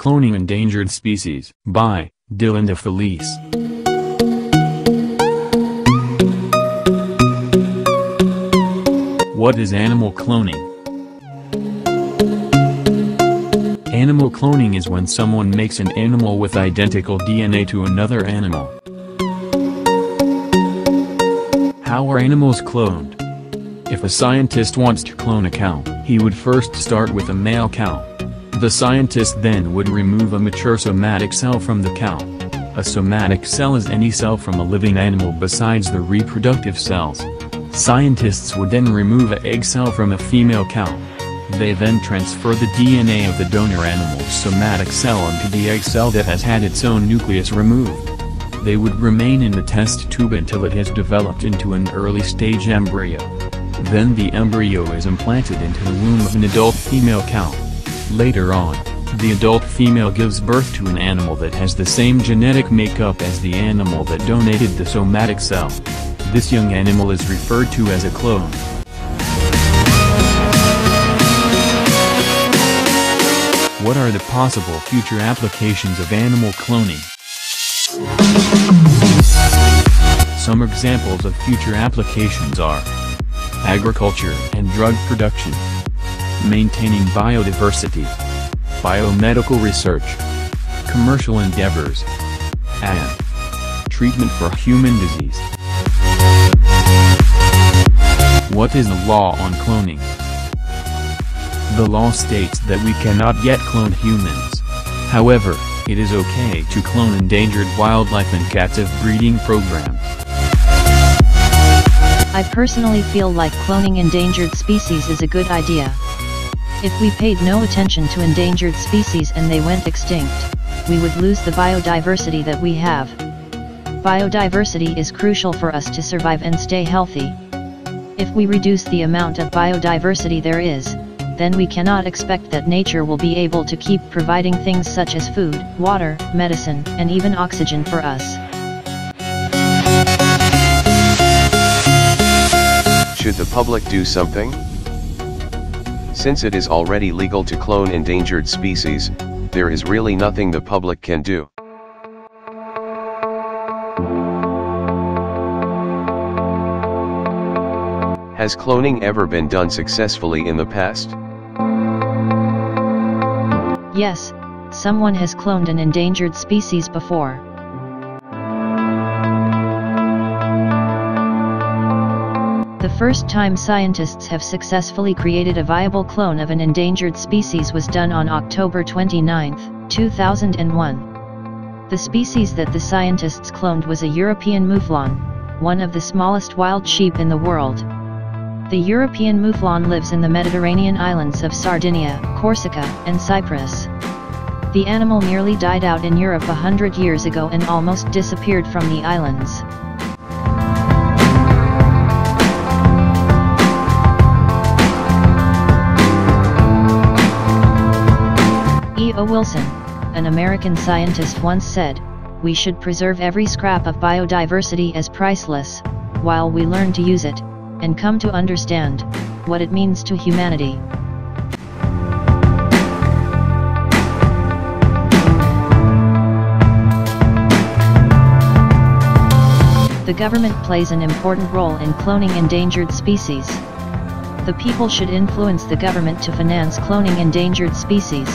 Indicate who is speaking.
Speaker 1: Cloning Endangered Species, by Dylan DeFelice. What is animal cloning? Animal cloning is when someone makes an animal with identical DNA to another animal. How are animals cloned? If a scientist wants to clone a cow, he would first start with a male cow. The scientist then would remove a mature somatic cell from the cow. A somatic cell is any cell from a living animal besides the reproductive cells. Scientists would then remove an egg cell from a female cow. They then transfer the DNA of the donor animal's somatic cell into the egg cell that has had its own nucleus removed. They would remain in the test tube until it has developed into an early-stage embryo. Then the embryo is implanted into the womb of an adult female cow. Later on, the adult female gives birth to an animal that has the same genetic makeup as the animal that donated the somatic cell. This young animal is referred to as a clone. What are the possible future applications of animal cloning? Some examples of future applications are agriculture and drug production, maintaining biodiversity, biomedical research, commercial endeavors, and treatment for human disease. What is the law on cloning? The law states that we cannot yet clone humans. However, it is okay to clone endangered wildlife in captive breeding programs.
Speaker 2: I personally feel like cloning endangered species is a good idea. If we paid no attention to endangered species and they went extinct, we would lose the biodiversity that we have. Biodiversity is crucial for us to survive and stay healthy. If we reduce the amount of biodiversity there is, then we cannot expect that nature will be able to keep providing things such as food, water, medicine, and even oxygen for us.
Speaker 3: Should the public do something? Since it is already legal to clone endangered species, there is really nothing the public can do. Has cloning ever been done successfully in the past?
Speaker 2: Yes, someone has cloned an endangered species before. The first time scientists have successfully created a viable clone of an endangered species was done on October 29, 2001. The species that the scientists cloned was a European mouflon, one of the smallest wild sheep in the world. The European mouflon lives in the Mediterranean islands of Sardinia, Corsica, and Cyprus. The animal nearly died out in Europe 100 years ago and almost disappeared from the islands. E.O. Wilson, an American scientist, once said, "We should preserve every scrap of biodiversity as priceless, while we learn to use it, and come to understand what it means to humanity." The government plays an important role in cloning endangered species. The people should influence the government to finance cloning endangered species.